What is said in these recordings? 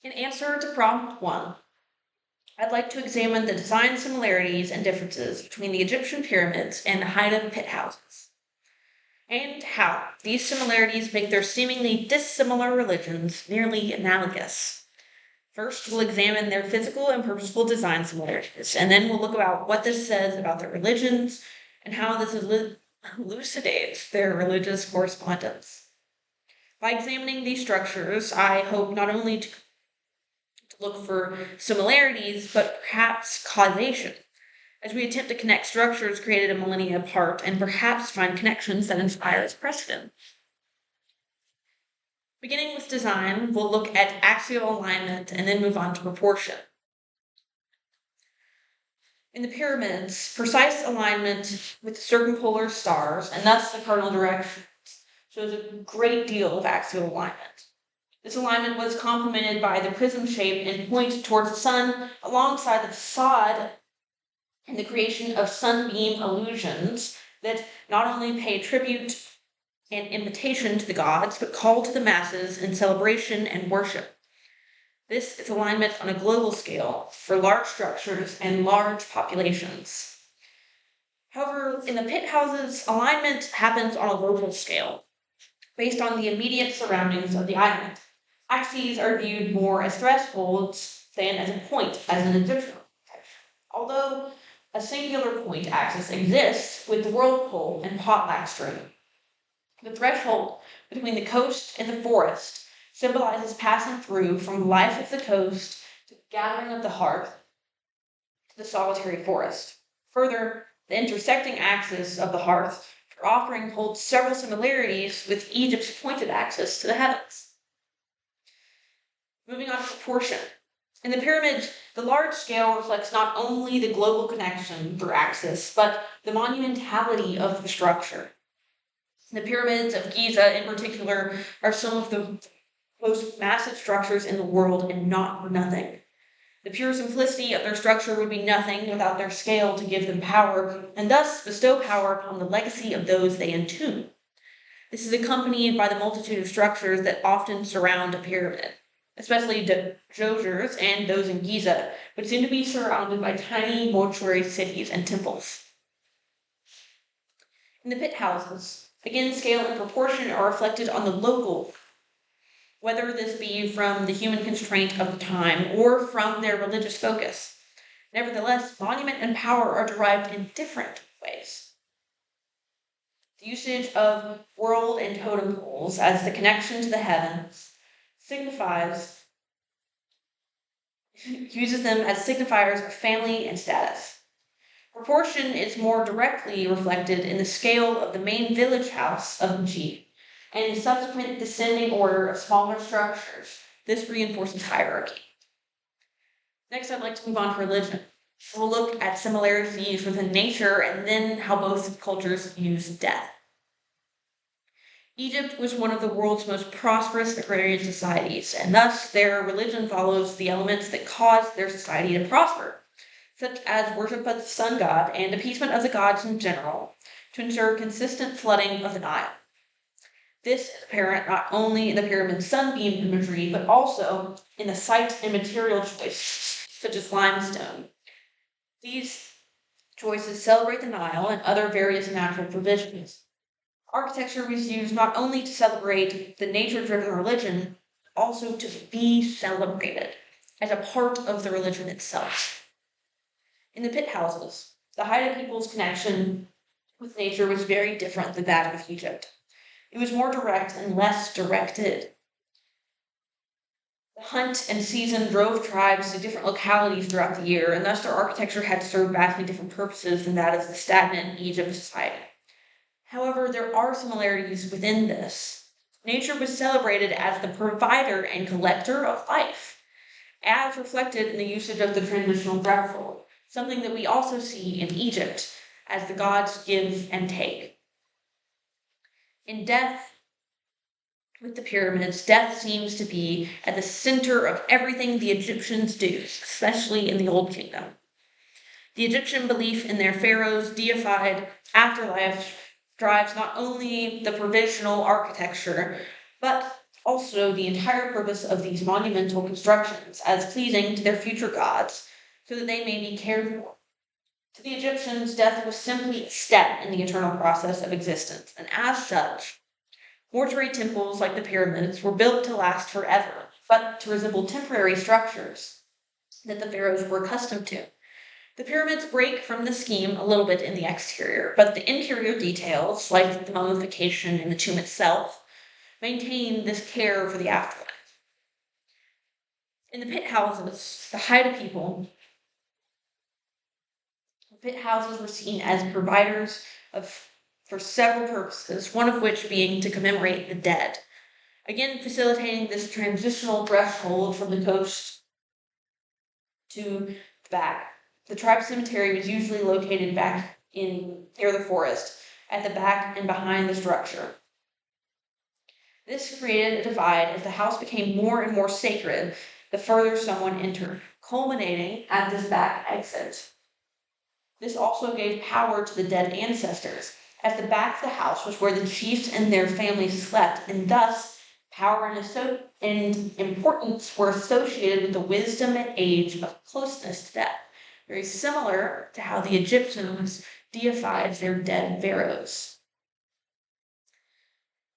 In answer to prompt 1, I'd like to examine the design similarities and differences between the Egyptian pyramids and the Haida pit houses, and how these similarities make their seemingly dissimilar religions nearly analogous. First, we'll examine their physical and purposeful design similarities, and then we'll look about what this says about their religions and how this elucidates their religious correspondence. By examining these structures, I hope not only to look for similarities, but perhaps causation, as we attempt to connect structures created a millennia apart and perhaps find connections that inspire its precedent. Beginning with design, we'll look at axial alignment and then move on to proportion. In the pyramids, precise alignment with the circumpolar stars, and thus the cardinal directions, shows a great deal of axial alignment. This alignment was complemented by the prism shape and point towards the sun alongside the facade and the creation of sunbeam illusions that not only pay tribute and invitation to the gods, but call to the masses in celebration and worship. This is alignment on a global scale for large structures and large populations. However, in the pit houses, alignment happens on a local scale, based on the immediate surroundings of the island. Axes are viewed more as thresholds than as a point, as an Egyptian architecture. Although a singular point axis exists with the whirlpool and potlatch stream. The threshold between the coast and the forest symbolizes passing through from the life of the coast to the gathering of the hearth to the solitary forest. Further, the intersecting axis of the hearth for offering holds several similarities with Egypt's pointed axis to the heavens. Moving on to proportion. In the pyramids, the large scale reflects not only the global connection through axis, but the monumentality of the structure. The pyramids of Giza, in particular, are some of the most massive structures in the world and not for nothing. The pure simplicity of their structure would be nothing without their scale to give them power, and thus bestow power upon the legacy of those they entomb. This is accompanied by the multitude of structures that often surround a pyramid, especially the Djogirs and those in Giza, which seem to be surrounded by tiny mortuary cities and temples. In the pit houses, again, scale and proportion are reflected on the local, whether this be from the human constraint of the time or from their religious focus. Nevertheless, monument and power are derived in different ways. The usage of world and totem poles as the connection to the heavens uses them as signifiers of family and status. Proportion is more directly reflected in the scale of the main village house of Mji and in subsequent descending order of smaller structures. This reinforces hierarchy. Next, I'd like to move on to religion. We'll look at similarities within nature and then how both cultures use death. Egypt was one of the world's most prosperous agrarian societies, and thus their religion follows the elements that caused their society to prosper, such as worship of the sun god and appeasement of the gods in general, to ensure consistent flooding of the Nile. This is apparent not only in the pyramid sunbeam imagery, but also in the site and material choices, such as limestone. These choices celebrate the Nile and other various natural provisions. Architecture was used not only to celebrate the nature-driven religion, but also to be celebrated as a part of the religion itself. In the pit houses, the Haida people's connection with nature was very different than that of Egypt. It was more direct and less directed. The hunt and season drove tribes to different localities throughout the year, and thus their architecture had to serve vastly different purposes than that of the stagnant Egypt society. However, there are similarities within this. Nature was celebrated as the provider and collector of life, as reflected in the usage of the traditional threshold, something that we also see in Egypt, as the gods give and take. In death, with the pyramids, death seems to be at the center of everything the Egyptians do, especially in the Old Kingdom. The Egyptian belief in their pharaoh's deified afterlife drives not only the provisional architecture, but also the entire purpose of these monumental constructions as pleasing to their future gods, so that they may be cared for. To the Egyptians, death was simply a step in the eternal process of existence, and as such, mortuary temples like the pyramids were built to last forever, but to resemble temporary structures that the pharaohs were accustomed to. The pyramids break from the scheme a little bit in the exterior, but the interior details, like the mummification in the tomb itself, maintain this care for the afterlife. In the pit houses, the Haida people, pit houses were seen as providers of for several purposes, one of which being to commemorate the dead. Again, facilitating this transitional threshold from the coast to the back. The tribe cemetery was usually located back in near the forest, at the back and behind the structure. This created a divide as the house became more and more sacred the further someone entered, culminating at this back exit. This also gave power to the dead ancestors, as the back of the house was where the chiefs and their families slept, and thus power and importance were associated with the wisdom and age of closeness to death, very similar to how the Egyptians deified their dead pharaohs.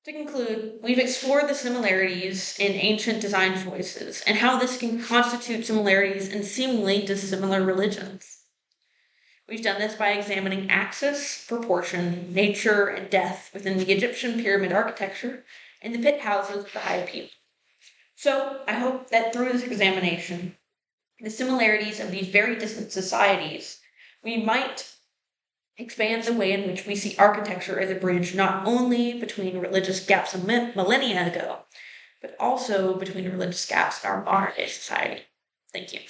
To conclude, we've explored the similarities in ancient design choices and how this can constitute similarities in seemingly dissimilar religions. We've done this by examining axis, proportion, nature, and death within the Egyptian pyramid architecture and the pit houses of the Haida people. So I hope that through this examination, the similarities of these very distant societies, we might expand the way in which we see architecture as a bridge not only between religious gaps a millennia ago, but also between religious gaps in our modern day society. Thank you.